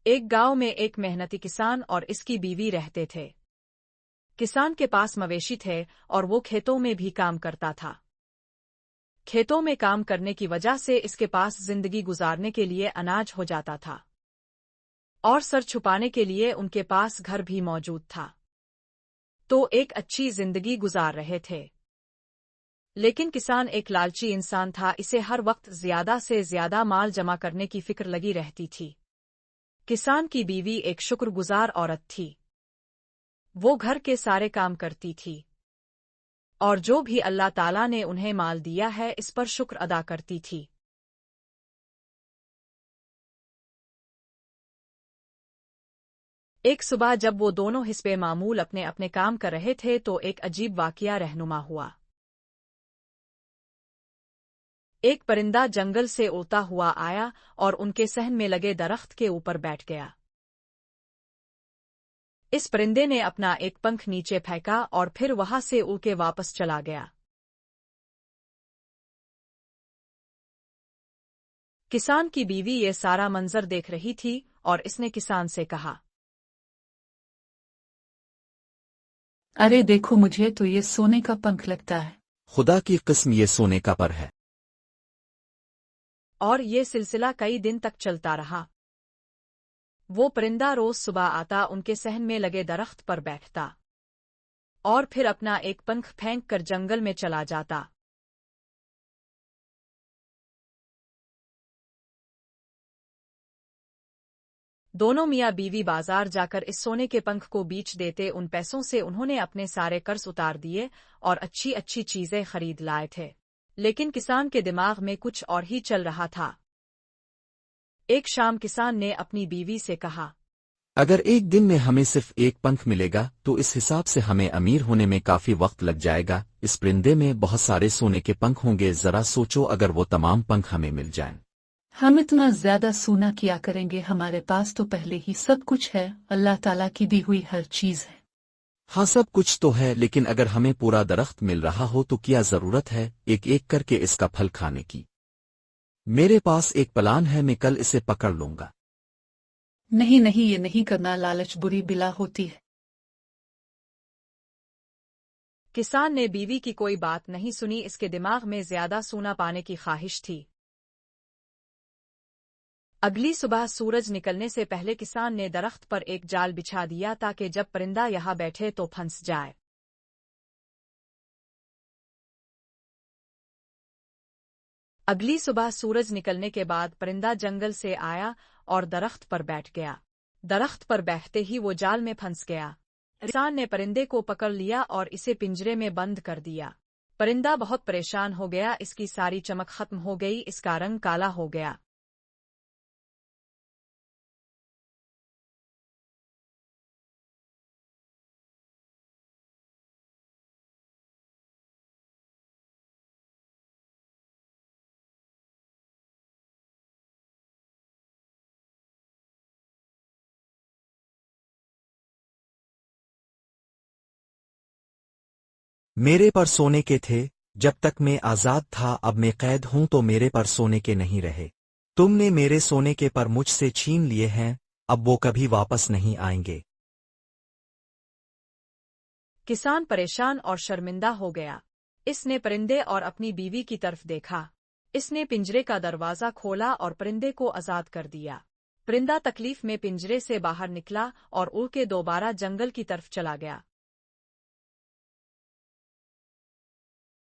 ایک گاؤں میں ایک محنتی کسان اور اس کی بیوی رہتے تھے۔ کسان کے پاس مویشی تھے اور وہ کھیتوں میں بھی کام کرتا تھا۔ کھیتوں میں کام کرنے کی وجہ سے اس کے پاس زندگی گزارنے کے لیے اناج ہو جاتا تھا، اور سر چھپانے کے لیے ان کے پاس گھر بھی موجود تھا۔ تو ایک اچھی زندگی گزار رہے تھے۔ لیکن کسان ایک لالچی انسان تھا، اسے ہر وقت زیادہ سے زیادہ مال جمع کرنے کی فکر لگی رہتی تھی۔ کسان کی بیوی ایک شکر گزار عورت تھی۔ وہ گھر کے سارے کام کرتی تھی، اور جو بھی اللہ تعالیٰ نے انہیں مال دیا ہے اس پر شکر ادا کرتی تھی۔ ایک صبح جب وہ دونوں حسب معمول اپنے اپنے کام کر رہے تھے تو ایک عجیب واقعہ رہنما ہوا۔ ایک پرندہ جنگل سے اڑتا ہوا آیا اور ان کے صحن میں لگے درخت کے اوپر بیٹھ گیا۔ اس پرندے نے اپنا ایک پنکھ نیچے پھینکا اور پھر وہاں سے اڑ کے واپس چلا گیا۔ کسان کی بیوی یہ سارا منظر دیکھ رہی تھی اور اس نے کسان سے کہا، ارے دیکھو، مجھے تو یہ سونے کا پنکھ لگتا ہے۔ خدا کی قسم یہ سونے کا پر ہے۔ اور یہ سلسلہ کئی دن تک چلتا رہا۔ وہ پرندہ روز صبح آتا، ان کے صحن میں لگے درخت پر بیٹھتا، اور پھر اپنا ایک پنکھ پھینک کر جنگل میں چلا جاتا۔ دونوں میاں بیوی بازار جا کر اس سونے کے پنکھ کو بیچ دیتے۔ ان پیسوں سے انہوں نے اپنے سارے قرض اتار دیے اور اچھی اچھی چیزیں خرید لائے تھے۔ لیکن کسان کے دماغ میں کچھ اور ہی چل رہا تھا۔ ایک شام کسان نے اپنی بیوی سے کہا، اگر ایک دن میں ہمیں صرف ایک پنکھ ملے گا تو اس حساب سے ہمیں امیر ہونے میں کافی وقت لگ جائے گا۔ اس پرندے میں بہت سارے سونے کے پنکھ ہوں گے، ذرا سوچو اگر وہ تمام پنکھ ہمیں مل جائیں۔ ہم اتنا زیادہ سونا کیا کریں گے؟ ہمارے پاس تو پہلے ہی سب کچھ ہے، اللہ تعالیٰ کی دی ہوئی ہر چیز ہے۔ ہاں سب کچھ تو ہے، لیکن اگر ہمیں پورا درخت مل رہا ہو تو کیا ضرورت ہے ایک ایک کر کے اس کا پھل کھانے کی؟ میرے پاس ایک پلان ہے، میں کل اسے پکڑ لوں گا۔ نہیں نہیں، یہ نہیں کرنا، لالچ بری بلا ہوتی ہے۔ کسان نے بیوی کی کوئی بات نہیں سنی، اس کے دماغ میں زیادہ سونا پانے کی خواہش تھی۔ اگلی صبح سورج نکلنے سے پہلے کسان نے درخت پر ایک جال بچھا دیا تاکہ جب پرندہ یہاں بیٹھے تو پھنس جائے۔ اگلی صبح سورج نکلنے کے بعد پرندہ جنگل سے آیا اور درخت پر بیٹھ گیا۔ درخت پر بیٹھتے ہی وہ جال میں پھنس گیا۔ کسان نے پرندے کو پکڑ لیا اور اسے پنجرے میں بند کر دیا۔ پرندہ بہت پریشان ہو گیا، اس کی ساری چمک ختم ہو گئی، اس کا رنگ کالا ہو گیا۔ میرے پر سونے کے تھے جب تک میں آزاد تھا، اب میں قید ہوں تو میرے پر سونے کے نہیں رہے۔ تم نے میرے سونے کے پر مجھ سے چھین لیے ہیں، اب وہ کبھی واپس نہیں آئیں گے۔ کسان پریشان اور شرمندہ ہو گیا۔ اس نے پرندے اور اپنی بیوی کی طرف دیکھا۔ اس نے پنجرے کا دروازہ کھولا اور پرندے کو آزاد کر دیا۔ پرندہ تکلیف میں پنجرے سے باہر نکلا اور اڑ کے دوبارہ جنگل کی طرف چلا گیا۔